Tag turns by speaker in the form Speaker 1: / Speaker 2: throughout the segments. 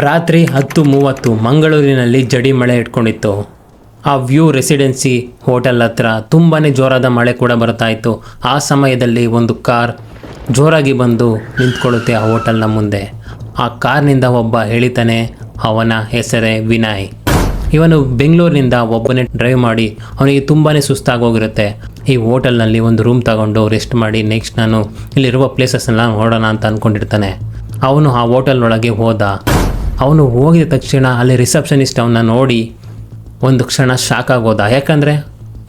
Speaker 1: ರಾತ್ರಿ 10:30 ಮಂಗಳೂರಿನಲ್ಲಿ ಜಡಿ ಮಳೆ ಇಟ್ಕೊಂಡಿತ್ತು. ಆ ವ್ಯೂ ರೆಸಿಡೆನ್ಸಿ ಹೋಟೆಲ್ ಹತ್ರ ತುಂಬಾ ಜೋರಾದ ಮಳೆ ಕೂಡ ಬರ್ತಾ ಇತ್ತು. ಆ ಸಮಯದಲ್ಲಿ ಒಂದು ಕಾರ್ ಜೋರಾಗಿ ಬಂದು ನಿಂತ್ಕೊಳ್ಳುತ್ತೆ ಆ ಹೋಟೆಲ್ನ ಮುಂದೆ. ಆ ಕಾರ್ನಿಂದ ಒಬ್ಬ ಎಳಿತಾನೆ. ಅವನ ಹೆಸರೇ ವಿನಯ್. ಇವನು ಬೆಂಗಳೂರಿನಿಂದ ಒಬ್ಬನೇ ಡ್ರೈವ್ ಮಾಡಿ ಅವನಿಗೆ ತುಂಬಾ ಸುಸ್ತಾಗೋಗಿರುತ್ತೆ. ಈ ಹೋಟೆಲ್ನಲ್ಲಿ ಒಂದು ರೂಮ್ ತಗೊಂಡು ರೆಸ್ಟ್ ಮಾಡಿ ನೆಕ್ಸ್ಟ್ ನಾನು ಇಲ್ಲಿರುವ ಪ್ಲೇಸಸ್ನೆಲ್ಲ ನೋಡೋಣ ಅಂತ ಅಂದ್ಕೊಂಡಿರ್ತಾನೆ. ಅವನು ಆ ಹೋಟೆಲ್ ಒಳಗೆ ಹೋದ. ಅವನು ಹೋಗಿದ ತಕ್ಷಣ ಅಲ್ಲಿ ರಿಸೆಪ್ಷನಿಸ್ಟ್ ಅವನ್ನ ನೋಡಿ ಒಂದು ಕ್ಷಣ ಶಾಕ್ ಆಗೋದ. ಯಾಕಂದರೆ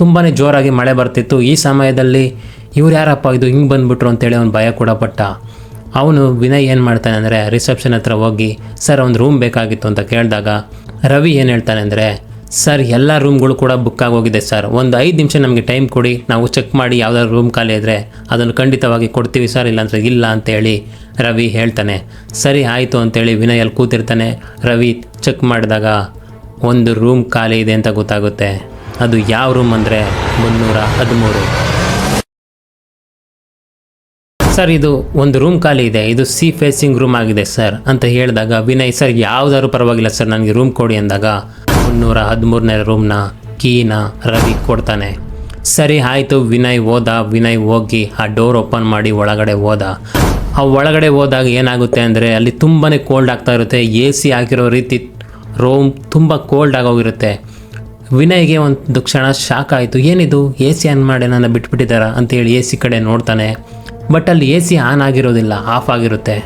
Speaker 1: ತುಂಬಾ ಜೋರಾಗಿ ಮಳೆ ಬರ್ತಿತ್ತು. ಈ ಸಮಯದಲ್ಲಿ ಇವ್ರು ಯಾರಪ್ಪ ಇದು ಹಿಂಗೆ ಬಂದುಬಿಟ್ರು ಅಂತೇಳಿ ಅವನು ಭಯ ಕೂಡ ಪಟ್ಟ. ಅವನು ವಿನಯ್ ಏನು ಮಾಡ್ತಾನೆ ಅಂದರೆ ರಿಸೆಪ್ಷನ್ ಹತ್ರ ಹೋಗಿ ಸರ್ ಒಂದು ರೂಮ್ ಬೇಕಾಗಿತ್ತು ಅಂತ ಕೇಳಿದಾಗ ರವಿ ಏನು ಹೇಳ್ತಾನೆ ಅಂದರೆ ಸರ್ ಎಲ್ಲ ರೂಮ್ಗಳು ಕೂಡ ಬುಕ್ ಆಗೋಗಿದೆ ಸರ್, ಒಂದು 5 ನಿಮಿಷ ನಮಗೆ ಟೈಮ್ ಕೊಡಿ, ನಾವು ಚೆಕ್ ಮಾಡಿ ಯಾವುದಾದ್ರು ರೂಮ್ ಖಾಲಿ ಇದ್ದರೆ ಅದನ್ನು ಖಂಡಿತವಾಗಿ ಕೊಡ್ತೀವಿ ಸರ್, ಇಲ್ಲಾಂದರೆ ಇಲ್ಲ ಅಂತೇಳಿ ರವಿ ಹೇಳ್ತಾನೆ. ಸರಿ ಆಯಿತು ಅಂತೇಳಿ ವಿನಯ್ ಅಲ್ಲಿ ಕೂತಿರ್ತಾನೆ. ರವಿ ಚೆಕ್ ಮಾಡಿದಾಗ ಒಂದು ರೂಮ್ ಖಾಲಿ ಇದೆ ಅಂತ ಗೊತ್ತಾಗುತ್ತೆ. ಅದು ಯಾವ ರೂಮ್ ಅಂದರೆ 313. ಸರ್ ಇದು ಒಂದು ರೂಮ್ ಖಾಲಿ ಇದೆ, ಇದು ಸಿ ಫೇಸಿಂಗ್ ರೂಮ್ ಆಗಿದೆ ಸರ್ ಅಂತ ಹೇಳಿದಾಗ ವಿನಯ್ ಸರ್ ಯಾವುದಾದ್ರು ಪರವಾಗಿಲ್ಲ ಸರ್ ನನಗೆ ರೂಮ್ ಕೊಡಿ ಅಂದಾಗ 313ನೇ ರೂಮ್ನ ಕೀನ ರವಿ ಕೊಡ್ತಾನೆ. ಸರಿ ಆಯಿತು ವಿನಯ್ ಹೋಗಿ ಆ ಡೋರ್ ಓಪನ್ ಮಾಡಿ ಒಳಗಡೆ ಹೋದ. ಆ ಒಳಗಡೆ ಹೋದಾಗ ಏನಾಗುತ್ತೆ ಅಂದರೆ ಅಲ್ಲಿ ತುಂಬಾ ಕೋಲ್ಡ್ ಆಗ್ತಾ ಇರುತ್ತೆ. AC ಹಾಕಿರೋ ರೀತಿ ರೂಮ್ ತುಂಬ ಕೋಲ್ಡ್ ಆಗೋಗಿರುತ್ತೆ. ವಿನಯ್ಗೆ ಒಂದು ಕ್ಷಣ ಶಾಕ್ ಆಯಿತು. ಏನಿದು AC ಆನ್ ಮಾಡಿ ನನ್ನ ಬಿಟ್ಬಿಟ್ಟಿದ್ದಾರ ಅಂತೇಳಿ AC ಕಡೆ ನೋಡ್ತಾನೆ. ಬಟ್ ಅಲ್ಲಿ AC ಆನ್ ಆಗಿರೋದಿಲ್ಲ, ಆಫ್ ಆಗಿರುತ್ತೆ.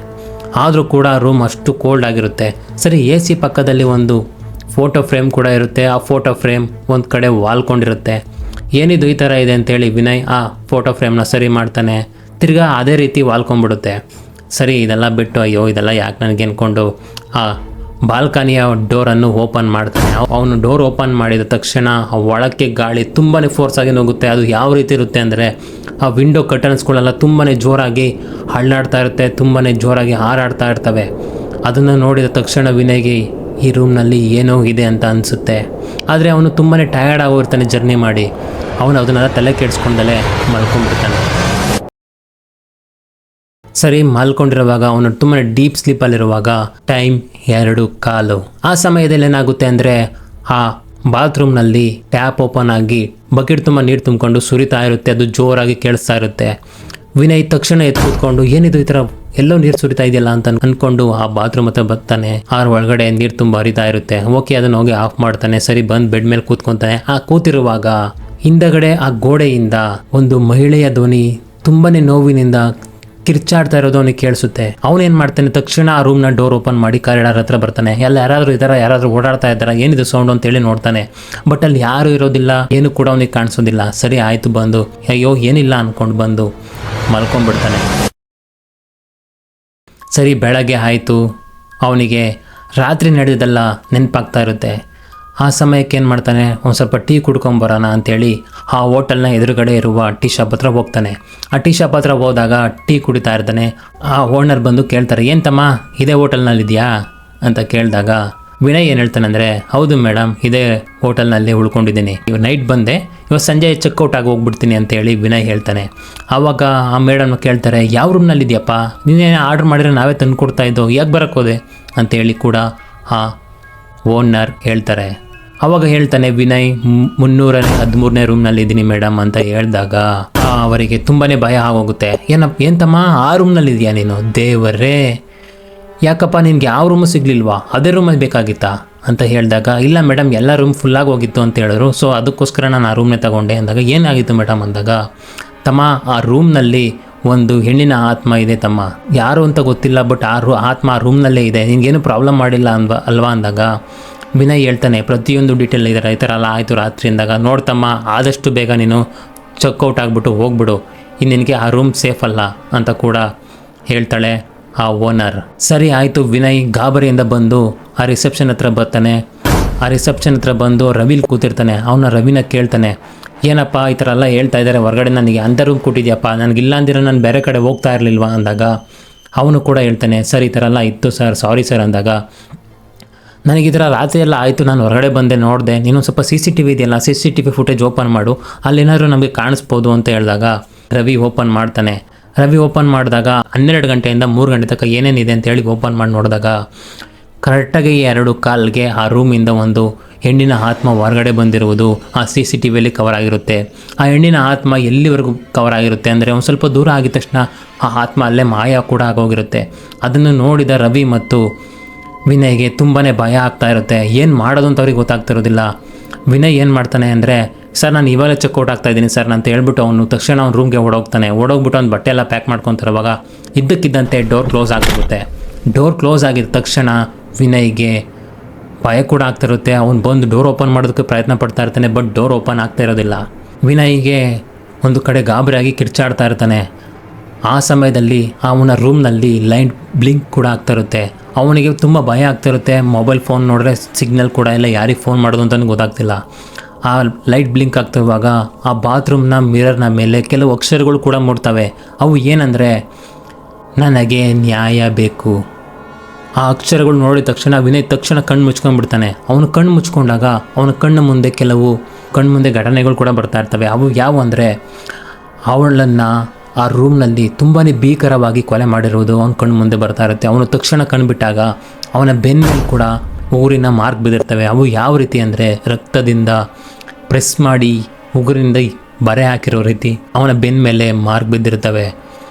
Speaker 1: ಆದರೂ ಕೂಡ ರೂಮ್ ಅಷ್ಟು ಕೋಲ್ಡ್ ಆಗಿರುತ್ತೆ. ಸರಿ AC ಪಕ್ಕದಲ್ಲಿ ಒಂದು ಫೋಟೋ ಫ್ರೇಮ್ ಕೂಡ ಇರುತ್ತೆ. ಆ ಫೋಟೋ ಫ್ರೇಮ್ ಒಂದು ಕಡೆ ವಾಲ್ಕೊಂಡಿರುತ್ತೆ. ಏನಿದು ಈ ಥರ ಇದೆ ಅಂತೇಳಿ ವಿನಯ್ ಆ ಫೋಟೋ ಫ್ರೇಮ್ನ ಸರಿ ಮಾಡ್ತಾನೆ. ತಿರ್ಗಾ ಅದೇ ರೀತಿ ವಾಲ್ಕೊಂಡ್ಬಿಡುತ್ತೆ. ಸರಿ ಇದೆಲ್ಲ ಬಿಟ್ಟು ಅಯ್ಯೋ ಇದೆಲ್ಲ ಯಾಕೆ ನನಗೆ ಅಂದ್ಕೊಂಡು ಆ ಬಾಲ್ಕನಿಯ ಡೋರನ್ನು ಓಪನ್ ಮಾಡ್ತಾನೆ. ಅವನು ಡೋರ್ ಓಪನ್ ಮಾಡಿದ ತಕ್ಷಣ ಆ ಒಳಕ್ಕೆ ಗಾಳಿ ತುಂಬಾ ಫೋರ್ಸ್ ಆಗಿ ಹೋಗುತ್ತೆ. ಅದು ಯಾವ ರೀತಿ ಇರುತ್ತೆ ಅಂದರೆ ಆ ವಿಂಡೋ ಕರ್ಟನ್ಸ್ಗಳೆಲ್ಲ ತುಂಬಾ ಜೋರಾಗಿ ಹಳ್ಳಾಡ್ತಾ ಇರುತ್ತೆ, ತುಂಬಾ ಜೋರಾಗಿ ಹಾರಾಡ್ತಾ ಇರ್ತವೆ. ಅದನ್ನು ನೋಡಿದ ತಕ್ಷಣ ವಿನಯ್ಗೆ ಈ ರೂಮ್ನಲ್ಲಿ ಏನೋ ಇದೆ ಅಂತ ಅನಿಸುತ್ತೆ. ಆದರೆ ಅವನು ತುಂಬಾ ಟಯರ್ಡ್ ಆಗೋಗಿರ್ತಾನೆ ಜರ್ನಿ ಮಾಡಿ. ಅವನು ಅದನ್ನೆಲ್ಲ ತಲೆ ಕೆಡಿಸ್ಕೊಂಡಲೇ ಮಲ್ಕೊಂಡ್ಬಿಡ್ತಾನೆ. ಸರಿ ಮಲ್ಕೊಂಡಿರುವಾಗ ಅವನು ತುಂಬಾ ಡೀಪ್ ಸ್ಲೀಪಲ್ಲಿರುವಾಗ ಟೈಮ್ 2:15. ಆ ಸಮಯದಲ್ಲಿ ಏನಾಗುತ್ತೆ ಅಂದರೆ ಆ ಬಾತ್ರೂಮ್ನಲ್ಲಿ ಟ್ಯಾಪ್ ಓಪನ್ ಆಗಿ ಬಕೆಟ್ ತುಂಬ ನೀರು ತುಂಬಿಕೊಂಡು ಸುರಿತಾ ಇರುತ್ತೆ. ಅದು ಜೋರಾಗಿ ಕೇಳಿಸ್ತಾ ಇರುತ್ತೆ. ವಿನಯ್ ತಕ್ಷಣ ಎದ್ದು ಕೂತ್ಕೊಂಡು ಏನಿದು ಈ ಥರ ಎಲ್ಲೋ ನೀರು ಸುರಿತಾ ಇದೆಯಲ್ಲ ಅಂತ ಅಂದ್ಕೊಂಡು ಆ ಬಾತ್ರೂಮ್ ಹತ್ರ ಬರ್ತಾನೆ. ಒಳಗಡೆ ನೀರು ತುಂಬ ಹರಿತಾ ಇರುತ್ತೆ. ಓಕೆ ಅದನ್ನು ಹೋಗಿ ಆಫ್ ಮಾಡ್ತಾನೆ. ಸರಿ ಬಂದು ಬೆಡ್ ಮೇಲೆ ಕೂತ್ಕೊತಾನೆ. ಆ ಕೂತಿರುವಾಗ ಹಿಂದಗಡೆ ಆ ಗೋಡೆಯಿಂದ ಒಂದು ಮಹಿಳೆಯ ಧ್ವನಿ ತುಂಬಾ ನೋವಿನಿಂದ ಕಿರ್ಚಾಡ್ತಾ ಇರೋದು ಅವನಿಗೆ ಕೇಳಿಸುತ್ತೆ. ಅವನೇನು ಮಾಡ್ತಾನೆ ತಕ್ಷಣ ಆ ರೂಮ್ನ ಡೋರ್ ಓಪನ್ ಮಾಡಿ ಕಾರಿಡಾರ್ ಹತ್ರ ಬರ್ತಾನೆ. ಯಾರಾದರೂ ಓಡಾಡ್ತಾ ಇದ್ದಾರಾ, ಏನಿದು ಸೌಂಡ್ ಅಂತೇಳಿ ನೋಡ್ತಾನೆ. ಬಟ್ ಅಲ್ಲಿ ಯಾರು ಇರೋದಿಲ್ಲ, ಏನು ಕೂಡ ಅವನಿಗೆ ಕಾಣಿಸೋದಿಲ್ಲ. ಸರಿ ಆಯಿತು ಬಂದು ಅಯ್ಯೋ ಏನಿಲ್ಲ ಅಂದ್ಕೊಂಡು ಬಂದು ಮಲ್ಕೊಂಡ್ಬಿಡ್ತಾನೆ. ಸರಿ ಬೆಳಗ್ಗೆ ಆಯಿತು. ಅವನಿಗೆ ರಾತ್ರಿ ನಡೆದಿದ್ದೆಲ್ಲ ನೆನಪಾಗ್ತಾ ಇರುತ್ತೆ. ಆ ಸಮಯಕ್ಕೆ ಏನು ಮಾಡ್ತಾನೆ, ಒಂದು ಸ್ವಲ್ಪ ಟೀ ಕುಡ್ಕೊಂಬರೋಣ ಅಂಥೇಳಿ ಆ ಹೋಟೆಲ್ನ ಎದುರುಗಡೆ ಇರುವ ಟೀ ಶಾಪ್ ಹತ್ರ ಹೋಗ್ತಾನೆ. ಆ ಟೀ ಶಾಪ್ ಹತ್ರ ಹೋದಾಗ ಟೀ ಕುಡಿತಾ ಇರ್ತಾನೆ. ಆ ಓನರ್ ಬಂದು ಕೇಳ್ತಾರೆ, ಏನು ತಮ್ಮ ಇದೇ ಹೋಟೆಲ್ನಲ್ಲಿದೆಯಾ ಅಂತ ಕೇಳಿದಾಗ ವಿನಯ್ ಏನು ಹೇಳ್ತಾನೆ ಅಂದರೆ ಹೌದು ಮೇಡಮ್ ಇದೇ ಹೋಟೆಲ್ನಲ್ಲಿ ಉಳ್ಕೊಂಡಿದ್ದೀನಿ, ನೈಟ್ ಬಂದೆ, ಇವತ್ತು ಸಂಜೆ ಚೆಕ್ಔಟ್ ಆಗಿ ಹೋಗ್ಬಿಡ್ತೀನಿ ಅಂತೇಳಿ ವಿನಯ್ ಹೇಳ್ತಾನೆ. ಆವಾಗ ಆ ಮೇಡಮ್ನ ಕೇಳ್ತಾರೆ, ಯಾವ ರೂಮ್ನಲ್ಲಿದೆಯಪ್ಪ, ನೀನೇ ಆರ್ಡ್ರ್ ಮಾಡಿದ್ರೆ ನಾವೇ ತಂದು ಕೊಡ್ತಾ ಇದ್ದೋ, ಯಾಕೆ ಬರೋಕ್ಕೆ ಹೋದೆ ಅಂತೇಳಿ ಕೂಡ ಆ ಓನರ್ ಹೇಳ್ತಾರೆ. ಆವಾಗ ಹೇಳ್ತಾನೆ ವಿನಯ್ 313ನೇ ರೂಮ್ನಲ್ಲಿದ್ದೀನಿ ಮೇಡಮ್ ಅಂತ ಹೇಳಿದಾಗ ಅವರಿಗೆ ತುಂಬಾ ಭಯ ಆಗೋಗುತ್ತೆ. ಏನು ತಮ್ಮ ಆ ರೂಮ್ನಲ್ಲಿದೆಯಾ ನೀನು, ದೇವರೇ ಯಾಕಪ್ಪ ನಿನಗೆ ಯಾವ ರೂಮು ಸಿಗಲಿಲ್ವಾ, ಅದೇ ರೂಮಲ್ಲಿ ಬೇಕಾಗಿತ್ತಾ ಅಂತ ಹೇಳಿದಾಗ ಇಲ್ಲ ಮೇಡಮ್ ಎಲ್ಲ ರೂಮ್ ಫುಲ್ಲಾಗಿ ಹೋಗಿತ್ತು ಅಂತ ಹೇಳಿದ್ರು, ಸೊ ಅದಕ್ಕೋಸ್ಕರ ನಾನು ಆ ರೂಮ್ನೇ ತಗೊಂಡೆ ಅಂದಾಗ ಏನಾಗಿತ್ತು ಮೇಡಮ್ ಅಂದಾಗ ತಮ್ಮ ಆ ರೂಮ್ನಲ್ಲಿ ಒಂದು ಹೆಣ್ಣಿನ ಆತ್ಮ ಇದೆ ತಮ್ಮ, ಯಾರು ಅಂತ ಗೊತ್ತಿಲ್ಲ, ಬಟ್ ಆತ್ಮ ಆ ರೂಮ್ನಲ್ಲೇ ಇದೆ, ನಿನಗೇನು ಪ್ರಾಬ್ಲಮ್ ಮಾಡಿಲ್ಲ ಅಲ್ವಾ ಅಂದಾಗ ವಿನಯ್ ಹೇಳ್ತಾನೆ ಪ್ರತಿಯೊಂದು ಡೀಟೇಲ್ ಇದ್ದಾರೆ ಈ ಥರ ಎಲ್ಲ ಆಯಿತು ರಾತ್ರಿ ಅಂದಾಗ ನೋಡ್ತಮ್ಮ ಆದಷ್ಟು ಬೇಗ ನೀನು ಚೆಕ್ಔಟ್ ಆಗಿಬಿಟ್ಟು ಹೋಗ್ಬಿಡು, ಇನ್ನು ನಿನಗೆ ಆ ರೂಮ್ ಸೇಫ್ ಅಲ್ಲ ಅಂತ ಕೂಡ ಹೇಳ್ತಾಳೆ ಆ ಓನರ್. ಸರಿ ಆಯಿತು ವಿನಯ್ ಗಾಬರಿಯಿಂದ ಬಂದು ಆ ರಿಸೆಪ್ಷನ್ ಹತ್ರ ಬರ್ತಾನೆ. ಆ ರಿಸೆಪ್ಷನ್ ಹತ್ರ ಬಂದು ರವಿಲಿ ಕೂತಿರ್ತಾನೆ. ಅವನ ರವಿನ ಕೇಳ್ತಾನೆ, ಏನಪ್ಪ ಈ ಥರ ಎಲ್ಲ ಹೇಳ್ತಾ ಇದ್ದಾರೆ ಹೊರಗಡೆ, ನನಗೆ ಅಂಥ ರೂಮ್ ಕೊಟ್ಟಿದ್ಯಪ್ಪ, ನನಗಿಲ್ಲ ಅಂದಿರೋ ನಾನು ಬೇರೆ ಕಡೆ ಹೋಗ್ತಾ ಇರಲಿಲ್ವಾ ಅಂದಾಗ ಅವನು ಕೂಡ ಹೇಳ್ತಾನೆ ಸರ್ ಈ ಥರ ಎಲ್ಲ ಇತ್ತು ಸರ್, ಸಾರಿ ಸರ್ ಅಂದಾಗ ನನಗೆ ಈ ಥರ ರಾತ್ರಿ ಎಲ್ಲ ಆಯಿತು, ನಾನು ಹೊರಗಡೆ ಬಂದೆ ನೋಡಿದೆ, ನೀನು ಸ್ವಲ್ಪ CCTV ಇದೆಯಲ್ಲ CCTV ಫುಟೇಜ್ ಓಪನ್ ಮಾಡು, ಅಲ್ಲೇನಾದರೂ ನಮಗೆ ಕಾಣಿಸ್ಬೋದು ಅಂತ ಹೇಳಿದಾಗ ರವಿ ಓಪನ್ ಮಾಡ್ತಾನೆ. ರವಿ ಓಪನ್ ಮಾಡಿದಾಗ 12 ಗಂಟೆಯಿಂದ 3 ಗಂಟೆ ತನಕ ಏನೇನಿದೆ ಅಂತೇಳಿ ಓಪನ್ ಮಾಡಿ ನೋಡಿದಾಗ ಕರೆಕ್ಟಾಗಿ 2 ಕಾಲ್ಗೆ ಆ ರೂಮಿಂದ ಒಂದು ಹೆಣ್ಣಿನ ಆತ್ಮ ಹೊರಗಡೆ ಬಂದಿರುವುದು ಆ CCTVಯಲ್ಲಿ ಕವರ್ ಆಗಿರುತ್ತೆ. ಆ ಹೆಣ್ಣಿನ ಆತ್ಮ ಎಲ್ಲಿವರೆಗೂ ಕವರ್ ಆಗಿರುತ್ತೆ ಅಂದರೆ ಒಂದು ಸ್ವಲ್ಪ ದೂರ ಆಗಿದ ತಕ್ಷಣ ಆ ಆತ್ಮ ಅಲ್ಲೇ ಮಾಯ ಕೂಡ ಆಗೋಗಿರುತ್ತೆ. ಅದನ್ನು ನೋಡಿದ ರವಿ ಮತ್ತು ವಿನಯ್ಗೆ ತುಂಬಾ ಭಯ ಆಗ್ತಾ ಇರುತ್ತೆ. ಏನು ಮಾಡೋದು ಅಂತ ಅವ್ರಿಗೆ ಗೊತ್ತಾಗ್ತಿರೋದಿಲ್ಲ. ವಿನಯ್ ಏನು ಮಾಡ್ತಾನೆ ಅಂದರೆ, ಸರ್ ನಾನು ಇವಾಗಲೇ ಚೆಕ್ಔಟ್ ಆಗ್ತಾಯಿದ್ದೀನಿ ಸರ್ ಅಂತ ಹೇಳ್ಬಿಟ್ಟು ಅವನು ತಕ್ಷಣ ಅವ್ನ ರೂಮ್ಗೆ ಓಡೋಗ್ಬಿಟ್ಟು ಅವ್ನು ಬಟ್ಟೆ ಎಲ್ಲ ಪ್ಯಾಕ್ ಮಾಡ್ಕೊತಾರವಾಗ ಇದ್ದಕ್ಕಿದ್ದಂತೆ ಡೋರ್ ಕ್ಲೋಸ್ ಆಗಿರುತ್ತೆ. ಡೋರ್ ಕ್ಲೋಸ್ ಆಗಿದ ತಕ್ಷಣ ವಿನಯ್ಗೆ ಭಯ ಕೂಡ ಆಗ್ತಿರುತ್ತೆ. ಅವ್ನು ಬಂದು ಡೋರ್ ಓಪನ್ ಮಾಡೋದಕ್ಕೆ ಪ್ರಯತ್ನ ಪಡ್ತಾ ಇರ್ತಾನೆ, ಬಟ್ ಡೋರ್ ಓಪನ್ ಆಗ್ತಾ ಇರೋದಿಲ್ಲ. ವಿನಯ್ಗೆ ಒಂದು ಕಡೆ ಗಾಬರಿಯಾಗಿ ಕಿರ್ಚಾಡ್ತಾ ಇರ್ತಾನೆ. ಆ ಸಮಯದಲ್ಲಿ ಅವನ ರೂಮ್ನಲ್ಲಿ ಲೈಟ್ ಬ್ಲಿಂಕ್ ಕೂಡ ಆಗ್ತಾ ಇರುತ್ತೆ. ಅವನಿಗೆ ತುಂಬ ಭಯ ಆಗ್ತಿರುತ್ತೆ. ಮೊಬೈಲ್ ಫೋನ್ ನೋಡಿದ್ರೆ ಸಿಗ್ನಲ್ ಕೂಡ ಇಲ್ಲ, ಯಾರಿಗೆ ಫೋನ್ ಮಾಡೋದು ಅಂತಲೂ ಗೊತ್ತಾಗ್ತಿಲ್ಲ. ಆ ಲೈಟ್ ಬ್ಲಿಂಕ್ ಆಗ್ತಿರುವಾಗ ಆ ಬಾತ್ರೂಮ್ನ ಮಿರರ್ನ ಮೇಲೆ ಕೆಲವು ಅಕ್ಷರಗಳು ಕೂಡ ಮೂಡ್ತವೆ. ಅವು ಏನಂದರೆ, ನನಗೆ ನ್ಯಾಯ ಬೇಕು. ಆ ಅಕ್ಷರಗಳು ನೋಡಿದ ತಕ್ಷಣ ವಿನಯ್ ತಕ್ಷಣ ಕಣ್ಣು ಮುಚ್ಕೊಂಡ್ಬಿಡ್ತಾನೆ. ಅವನು ಕಣ್ಣು ಮುಚ್ಕೊಂಡಾಗ ಅವನ ಕಣ್ಣು ಮುಂದೆ ಘಟನೆಗಳು ಕೂಡ ಬರ್ತಾ ಇರ್ತವೆ. ಅವು ಯಾವ ಅಂದರೆ, ಅವಳನ್ನು ಆ ರೂಮ್ನಲ್ಲಿ ತುಂಬಾ ಭೀಕರವಾಗಿ ಕೊಲೆ ಮಾಡಿರುವುದು ಅವನ ಕಣ್ಣು ಮುಂದೆ ಬರ್ತಾ ಇರುತ್ತೆ. ಅವನು ತಕ್ಷಣ ಕಣ್ಣು ಬಿಟ್ಟಾಗ ಅವನ ಬೆನ್ನಲ್ಲಿ ಕೂಡ ಉಗುರಿನ ಮಾರ್ಕ್ ಬಿದ್ದಿರ್ತವೆ. ಅವು ಯಾವ ರೀತಿ ಅಂದರೆ, ರಕ್ತದಿಂದ ಪ್ರೆಸ್ ಮಾಡಿ ಉಗುರಿನಿಂದ ಬರೆ ಹಾಕಿರೋ ರೀತಿ ಅವನ ಬೆನ್ನ ಮೇಲೆ ಮಾರ್ಕ್ ಬಿದ್ದಿರ್ತವೆ.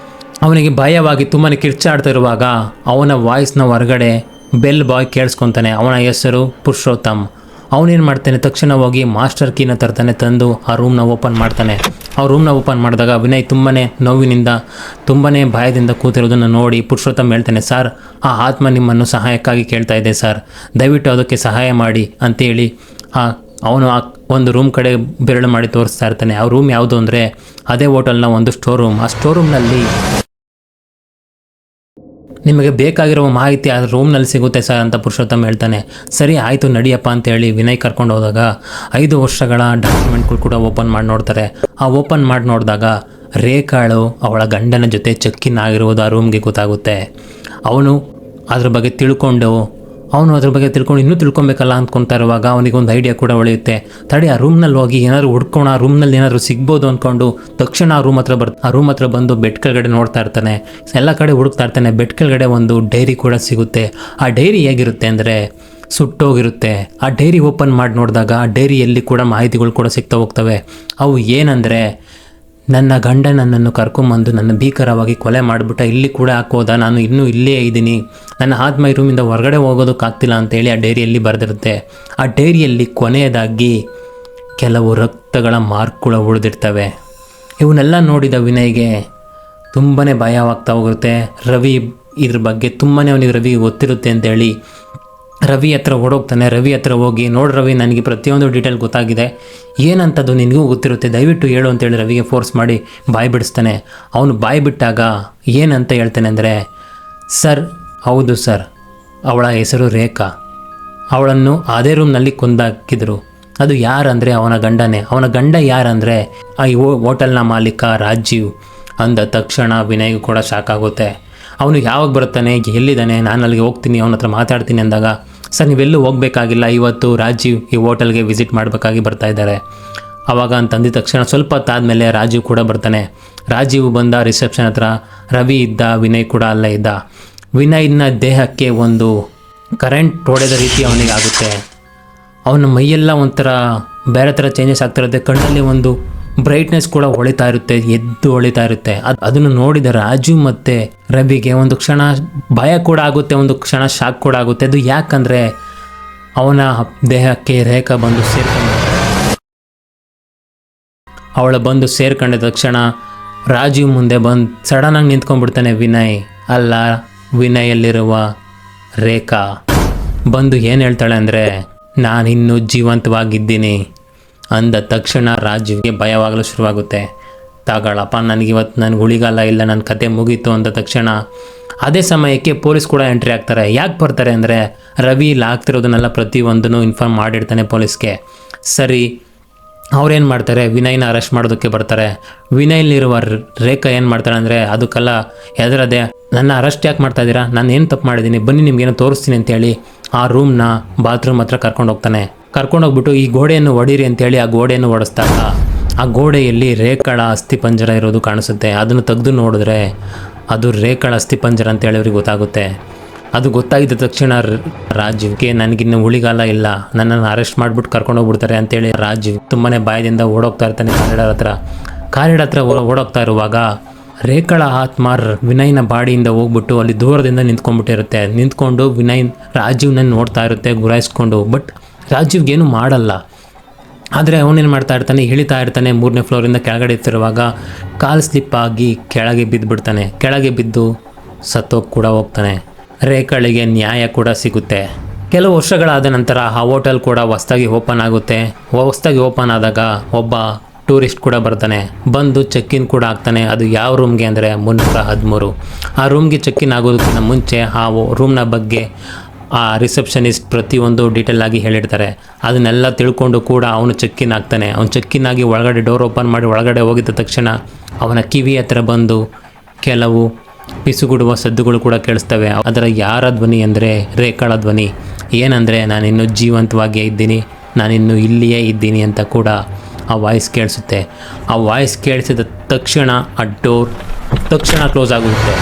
Speaker 1: ಅವನಿಗೆ ಭಯವಾಗಿ ತುಂಬಾ ಕಿರ್ಚಾಡ್ತಾ ಇರುವಾಗ ಅವನ ವಾಯ್ಸ್ನ ಹೊರಗಡೆ ಬೆಲ್ ಬಾಯ್ ಕೇಳಿಸ್ಕೊತಾನೆ. ಅವನ ಹೆಸರು ಪುರುಷೋತ್ತಮ್. ಅವನೇನು ಮಾಡ್ತಾನೆ, ತಕ್ಷಣ ಹೋಗಿ ಮಾಸ್ಟರ್ ಕೀನ ತಂದು ಆ ರೂಮ್ನ ಓಪನ್ ಮಾಡ್ತಾನೆ. ಆ ರೂಮ್ನ ಓಪನ್ ಮಾಡಿದಾಗ ವಿನಯ್ ತುಂಬಾ ನೋವಿನಿಂದ ತುಂಬಾ ಭಯದಿಂದ ಕೂತಿರೋದನ್ನು ನೋಡಿ ಪುರುಷೋತ್ತಮ್ ಹೇಳ್ತಾನೆ, ಸರ್ ಆ ಆತ್ಮ ನಿಮ್ಮನ್ನು ಸಹಾಯಕ್ಕಾಗಿ ಕೇಳ್ತಾ ಇದೆ ಸರ್, ದಯವಿಟ್ಟು ಅದಕ್ಕೆ ಸಹಾಯ ಮಾಡಿ ಅಂತೇಳಿ ಅವನು ಒಂದು ರೂಮ್ ಕಡೆ ಬೆರಳು ಮಾಡಿ ತೋರಿಸ್ತಾ ಇರ್ತಾನೆ. ಆ ರೂಮ್ ಯಾವುದು ಅಂದರೆ ಅದೇ ಹೋಟೆಲ್ನ ಒಂದು ಸ್ಟೋರ್ ರೂಮ್. ಆ ಸ್ಟೋರ್ ರೂಮ್ನಲ್ಲಿ ನಿಮಗೆ ಬೇಕಾಗಿರೋ ಮಾಹಿತಿ ಆ ರೂಮ್ನಲ್ಲಿ ಸಿಗುತ್ತೆ ಸರ್ ಅಂತ ಪುರುಷೋತ್ತಮ್ ಹೇಳ್ತಾನೆ. ಸರಿ ಆಯಿತು ನಡಿಯಪ್ಪ ಅಂತೇಳಿ ವಿನಯ್ ಕರ್ಕೊಂಡು ಹೋದಾಗ 5 ವರ್ಷಗಳ ಡಾಕ್ಯುಮೆಂಟ್ಗಳು ಕೂಡ ಓಪನ್ ಮಾಡಿ ನೋಡ್ತಾರೆ. ಆ ಓಪನ್ ಮಾಡಿ ನೋಡಿದಾಗ ರೇಖಾಳು ಅವಳ ಗಂಡನ ಜೊತೆ ಚೆಕ್ಕಿನ್ ಆಗಿರುವುದು ಆ ರೂಮ್ಗೆ ಗೊತ್ತಾಗುತ್ತೆ. ಅವನು ಅದ್ರ ಬಗ್ಗೆ ತಿಳ್ಕೊಂಡು ಇನ್ನೂ ತಿಳ್ಕೊಬೇಕಲ್ಲ ಅಂದ್ಕೊತಾ ಇರುವಾಗ ಅವನಿಗೆ ಒಂದು ಐಡಿಯಾ ಕೂಡ ಉಳಿಯುತ್ತೆ. ತಡಿ ಆ ರೂಮ್ನಲ್ಲಿ ಹೋಗಿ ಏನಾದರೂ ಹುಡ್ಕೋಣ, ಆ ರೂಮ್ನಲ್ಲಿ ಏನಾದರೂ ಸಿಗ್ಬೋದು ಅಂದ್ಕೊಂಡು ತಕ್ಷಣ ಆ ರೂಮ್ ಹತ್ರ ಬಂದು ಬೆಡ್ ಕೆಳಗಡೆ ನೋಡ್ತಾ ಇರ್ತಾನೆ. ಎಲ್ಲ ಕಡೆ ಹುಡುಕ್ತಾ ಇರ್ತಾನೆ. ಬೆಡ್ ಕೆಳಗಡೆ ಒಂದು ಡೈರಿ ಕೂಡ ಸಿಗುತ್ತೆ. ಆ ಡೈರಿ ಹೇಗಿರುತ್ತೆ ಅಂದರೆ ಸುಟ್ಟೋಗಿರುತ್ತೆ. ಆ ಡೈರಿ ಓಪನ್ ಮಾಡಿ ನೋಡಿದಾಗ ಆ ಡೈರಿಯಲ್ಲಿ ಕೂಡ ಮಾಹಿತಿಗಳು ಕೂಡ ಸಿಗ್ತಾ ಹೋಗ್ತವೆ. ಅವು ಏನಂದರೆ, ನನ್ನ ಗಂಡ ನನ್ನನ್ನು ಕರ್ಕೊಂಬಂದು ನನ್ನ ಭೀಕರವಾಗಿ ಕೊಲೆ ಮಾಡಿಬಿಟ್ಟ, ಇಲ್ಲಿ ಕೂಡ ಹಾಕೋದ, ನಾನು ಇನ್ನೂ ಇಲ್ಲೇ ಇದ್ದೀನಿ, ನನ್ನ ಆತ್ಮ ಈ ರೂಮಿಂದ ಹೊರಗಡೆ ಹೋಗೋದಕ್ಕಾಗ್ತಿಲ್ಲ ಅಂತೇಳಿ ಆ ಡೈರಿಯಲ್ಲಿ ಬರೆದಿರುತ್ತೆ. ಆ ಡೈರಿಯಲ್ಲಿ ಕೊನೆಯದಾಗಿ ಕೆಲವು ರಕ್ತಗಳ ಮಾರ್ಕ್ಗಳು ಉಳಿದಿರ್ತವೆ. ಇವನ್ನೆಲ್ಲ ನೋಡಿದ ವಿನಯ್ಗೆ ತುಂಬಾ ಭಯವಾಗ್ತಾ ಹೋಗುತ್ತೆ. ರವಿ ಇದ್ರ ಬಗ್ಗೆ ಅವನಿಗೆ ರವಿಗೆ ಗೊತ್ತಿರುತ್ತೆ ಅಂತೇಳಿ ರವಿ ಹತ್ರ ಓಡೋಗ್ತಾನೆ. ರವಿ ಹತ್ರ ಹೋಗಿ, ನೋಡಿ ರವಿ, ನನಗೆ ಪ್ರತಿಯೊಂದು ಡೀಟೇಲ್ ಗೊತ್ತಾಗಿದೆ, ಏನಂತದ್ದು ನಿನಗೂ ಗೊತ್ತಿರುತ್ತೆ, ದಯವಿಟ್ಟು ಹೇಳು ಅಂತೇಳಿ ರವಿಗೆ ಫೋರ್ಸ್ ಮಾಡಿ ಬಾಯಿ ಬಿಡಿಸ್ತಾನೆ. ಅವನು ಬಾಯಿ ಬಿಟ್ಟಾಗ ಏನಂತ ಹೇಳ್ತಾನೆ ಅಂದರೆ, ಸರ್ ಹೌದು ಸರ್, ಅವಳ ಹೆಸರು ರೇಖಾ, ಅವಳನ್ನು ಅದೇ ರೂಮ್ನಲ್ಲಿ ಕೊಂದಾಕಿದ್ರು. ಅದು ಯಾರಂದರೆ ಅವನ ಗಂಡನೇ. ಅವನ ಗಂಡ ಯಾರಂದರೆ ಈ ಹೋಟೆಲ್ನ ಮಾಲೀಕ ರಾಜೀವ್ ಅಂದ ತಕ್ಷಣ ವಿನಯ್ಗೂ ಕೂಡ ಶಾಕ್ ಆಗುತ್ತೆ. ಅವನು ಯಾವಾಗ ಬರ್ತಾನೆ, ಎಲ್ಲಿದ್ದಾನೆ, ನಾನು ಅಲ್ಲಿಗೆ ಹೋಗ್ತೀನಿ, ಅವನ ಹತ್ರ ಮಾತಾಡ್ತೀನಿ ಅಂದಾಗ, ಸರ್ ನೀವೆಲ್ಲೂ ಹೋಗಬೇಕಾಗಿಲ್ಲ, ಇವತ್ತು ರಾಜೀವ್ ಈ ಹೋಟೆಲ್ಗೆ ವಿಸಿಟ್ ಮಾಡಬೇಕಾಗಿ ಬರ್ತಾ ಇದ್ದಾರೆ. ಆವಾಗ ಅಂತಂದಿದ ತಕ್ಷಣ ಸ್ವಲ್ಪ ಹೊತ್ತಾದಮೇಲೆ ರಾಜೀವ್ ಕೂಡ ಬರ್ತಾನೆ. ರಾಜೀವ್ ಬಂದ ರಿಸೆಪ್ಷನ್ ಹತ್ರ. ರವಿ ಇದ್ದ, ವಿನಯ್ ಕೂಡ ಅಲ್ಲೇ ಇದ್ದ. ವಿನಯ್ನ ದೇಹಕ್ಕೆ ಒಂದು ಕರೆಂಟ್ ಹೊಡೆದ ರೀತಿ ಅವನಿಗೆ ಆಗುತ್ತೆ. ಅವನ ಮೈಯೆಲ್ಲ ಒಂಥರ ಬೇರೆ ಥರ ಚೇಂಜಸ್ ಆಗ್ತಿರುತ್ತೆ. ಕಣ್ಣಲ್ಲಿ ಒಂದು ಬ್ರೈಟ್ನೆಸ್ ಕೂಡ ಹೊಳಿತಾ ಇರುತ್ತೆ. ಅದನ್ನು ನೋಡಿದ ರಾಜು ಮತ್ತು ರವಿಗೆ ಒಂದು ಕ್ಷಣ ಭಯ ಕೂಡ ಆಗುತ್ತೆ, ಒಂದು ಕ್ಷಣ ಶಾಕ್ ಕೂಡ ಆಗುತ್ತೆ. ಅದು ಯಾಕಂದರೆ ಅವನ ದೇಹಕ್ಕೆ ರೇಖಾ ಬಂದು ಸೇರ್ಕೊಂಡ ತಕ್ಷಣ ರಾಜೀವ್ ಮುಂದೆ ಬಂದು ಸಡನ್ನಾಗಿ ನಿಂತ್ಕೊಂಡ್ಬಿಡ್ತಾನೆ ವಿನಯ್. ಅಲ್ಲ, ವಿನಯಲ್ಲಿರುವ ರೇಖಾ ಬಂದು ಏನು ಹೇಳ್ತಾಳೆ ಅಂದರೆ, ನಾನಿನ್ನೂ ಜೀವಂತವಾಗಿದ್ದೀನಿ ಅಂದ ತಕ್ಷಣ ರಾಜುಗೆ ಭಯವಾಗಲು ಶುರುವಾಗುತ್ತೆ. ತಗೊಳ್ಳಪ್ಪ, ನನಗೆ ಉಳಿಗಾಲ ಇಲ್ಲ, ನನ್ನ ಕತೆ ಮುಗೀತು ಅಂದ ತಕ್ಷಣ ಅದೇ ಸಮಯಕ್ಕೆ ಪೊಲೀಸ್ ಕೂಡ ಎಂಟ್ರಿ ಆಗ್ತಾರೆ. ಯಾಕೆ ಬರ್ತಾರೆ ಅಂದರೆ, ರವಿ ಇಲ್ಲಿ ಆಗ್ತಿರೋದನ್ನೆಲ್ಲ ಪ್ರತಿಯೊಂದನ್ನು ಇನ್ಫಾರ್ಮ್ ಮಾಡಿರ್ತಾನೆ ಪೊಲೀಸ್ಗೆ. ಸರಿ, ಅವ್ರೇನು ಮಾಡ್ತಾರೆ, ವಿನಯ್ನ ಅರೆಸ್ಟ್ ಮಾಡೋದಕ್ಕೆ ಬರ್ತಾರೆ. ವಿನಯ್ಲಿರುವ ರೇಖಾ ಏನು ಮಾಡ್ತಾಳೆ ಅಂದರೆ, ಅದಕ್ಕೆಲ್ಲ ಹೆದರದೆ, ನನ್ನ ಅರೆಸ್ಟ್ ಯಾಕೆ ಮಾಡ್ತಾ ಇದ್ದೀರಾ, ನಾನು ಏನು ತಪ್ಪು ಮಾಡಿದ್ದೀನಿ, ಬನ್ನಿ ನಿಮಗೇನೋ ತೋರಿಸ್ತೀನಿ ಅಂತೇಳಿ ಆ ರೂಮ್ನ ಬಾತ್ರೂಮ್ ಹತ್ರ ಕರ್ಕೊಂಡೋಗ್ಬಿಟ್ಟು ಈ ಗೋಡೆಯನ್ನು ಹೊಡೀರಿ ಅಂತೇಳಿ ಆ ಗೋಡೆಯನ್ನು ಹೊಡೆಸ್ದಾಗ ಆ ಗೋಡೆಯಲ್ಲಿ ರೇಖಾಳ ಅಸ್ಥಿಪಂಜರ ಇರೋದು ಕಾಣಿಸುತ್ತೆ. ಅದನ್ನು ತೆಗೆದು ನೋಡಿದ್ರೆ ಅದು ರೇಖಾಳ ಅಸ್ಥಿಪಂಜರ ಅಂತೇಳಿ ಅವ್ರಿಗೆ ಗೊತ್ತಾಗುತ್ತೆ. ಅದು ಗೊತ್ತಾಗಿದ್ದ ತಕ್ಷಣ ರಾಜೀವ್ಗೆ ನನಗಿನ್ನು ಉಳಿಗಾಲ ಇಲ್ಲ, ನನ್ನನ್ನು ಅರೆಸ್ಟ್ ಮಾಡಿಬಿಟ್ಟು ಕರ್ಕೊಂಡೋಗ್ಬಿಡ್ತಾರೆ ಅಂತೇಳಿ ರಾಜೀವ್ ತುಂಬಾ ಭಯದಿಂದ ಓಡೋಗ್ತಾ ಇರ್ತಾನೆ ಕಾರಿಡಾರ್ ಹತ್ರ ಓಡೋಗ್ತಾ ಇರುವಾಗ ರೇಖಳ ಆತ್ಮ ವಿನಯ್ನ ಬಾಡಿಯಿಂದ ಹೋಗ್ಬಿಟ್ಟು ಅಲ್ಲಿ ದೂರದಿಂದ ನಿಂತ್ಕೊಂಡ್ಬಿಟ್ಟಿರುತ್ತೆ. ನಿಂತ್ಕೊಂಡು ವಿನಯ್ ರಾಜೀವ್ನ ನೋಡ್ತಾ ಇರುತ್ತೆ ಗುರಾಯಿಸ್ಕೊಂಡು. ಬಟ್ ರಾಜೀವ್ಗೇನು ಮಾಡಲ್ಲ. ಆದರೆ ಅವನೇನು ಮಾಡ್ತಾ ಇರ್ತಾನೆ, ಇಳಿತಾ ಇರ್ತಾನೆ 3ನೇ ಫ್ಲೋರಿಂದ ಕೆಳಗಡೆ ಇರ್ತಿರುವಾಗ ಕಾಲು ಸ್ಲಿಪ್ ಆಗಿ ಕೆಳಗೆ ಬಿದ್ದುಬಿಡ್ತಾನೆ. ಕೆಳಗೆ ಬಿದ್ದು ಸತ್ತೋಗಿ ಕೂಡ ಹೋಗ್ತಾನೆ. ರೇಖಳಿಗೆ ನ್ಯಾಯ ಕೂಡ ಸಿಗುತ್ತೆ. ಕೆಲವು ವರ್ಷಗಳಾದ ನಂತರ ಆ ಹೋಟೆಲ್ ಕೂಡ ಹೊಸ್ದಾಗಿ ಓಪನ್ ಆಗುತ್ತೆ. ಹೊಸ್ದಾಗಿ ಓಪನ್ ಆದಾಗ ಒಬ್ಬ ಟೂರಿಸ್ಟ್ ಕೂಡ ಬರ್ತಾನೆ. ಬಂದು ಚೆಕ್-ಇನ್ ಕೂಡ ಆಗ್ತಾನೆ. ಅದು ಯಾವ ರೂಮ್ಗೆ ಅಂದರೆ 313. ಆ ರೂಮ್ಗೆ ಚೆಕ್-ಇನ್ ಆಗೋದಕ್ಕಿಂತ ಮುಂಚೆ ಆ ರೂಮ್ನ ಬಗ್ಗೆ ಆ ರಿಸೆಪ್ಷನಿಸ್ಟ್ ಪ್ರತಿಯೊಂದು ಡೀಟೇಲ್ ಆಗಿ ಹೇಳಿರ್ತಾರೆ. ಅದನ್ನೆಲ್ಲ ತಿಳ್ಕೊಂಡು ಕೂಡ ಅವನು ಚೆಕ್-ಇನ್ ಆಗ್ತಾನೆ. ಅವನು ಚೆಕ್-ಇನ್ ಆಗಿ ಒಳಗಡೆ ಡೋರ್ ಓಪನ್ ಮಾಡಿ ಒಳಗಡೆ ಹೋಗಿದ್ದ ತಕ್ಷಣ ಅವನ ಕಿವಿ ಹತ್ರ ಬಂದು ಕೆಲವು ಪಿಸುಗುಡುವ ಸದ್ದುಗಳು ಕೂಡ ಕೇಳಿಸ್ತವೆ. ಅದರ ಯಾರ ಧ್ವನಿ ಅಂದರೆ ರೇಖಳ ಧ್ವನಿ. ಏನಂದರೆ ನಾನಿನ್ನೂ ಜೀವಂತವಾಗಿಯೇ ಇದ್ದೀನಿ, ನಾನಿನ್ನೂ ಇಲ್ಲಿಯೇ ಇದ್ದೀನಿ ಅಂತ ಕೂಡ ಆ ವಾಯ್ಸ್ ಕೇಳಿಸುತ್ತೆ. ಆ ವಾಯ್ಸ್ ಕೇಳಿಸಿದ ತಕ್ಷಣ ಆ ಡೋರ್ ತಕ್ಷಣ ಕ್ಲೋಸ್ ಆಗುತ್ತೆ.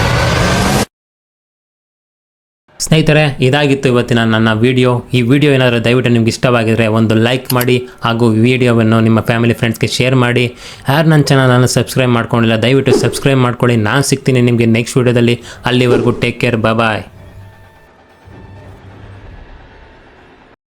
Speaker 1: ಸ್ನೇಹಿತರೆ, ಇದಾಗಿತ್ತು ಇವತ್ತಿನ ನನ್ನ ವಿಡಿಯೋ. ಈ ವಿಡಿಯೋ ಏನಾದರೂ ದಯವಿಟ್ಟು ನಿಮ್ಗೆ ಇಷ್ಟವಾಗಿದ್ದರೆ ಒಂದು ಲೈಕ್ ಮಾಡಿ, ಹಾಗೂ ವಿಡಿಯೋವನ್ನು ನಿಮ್ಮ ಫ್ಯಾಮಿಲಿ ಫ್ರೆಂಡ್ಸ್ಗೆ ಶೇರ್ ಮಾಡಿ. ಯಾರು ನನ್ನ ಚಾನಲನ್ನು ಸಬ್ಸ್ಕ್ರೈಬ್ ಮಾಡ್ಕೊಂಡಿಲ್ಲ ದಯವಿಟ್ಟು ಸಬ್ಸ್ಕ್ರೈಬ್ ಮಾಡ್ಕೊಳ್ಳಿ. ನಾನು ಸಿಗ್ತೀನಿ ನಿಮಗೆ ನೆಕ್ಸ್ಟ್ ವಿಡಿಯೋದಲ್ಲಿ. ಅಲ್ಲಿವರೆಗೂ ಟೇಕ್ ಕೇರ್, ಬಾಯ್.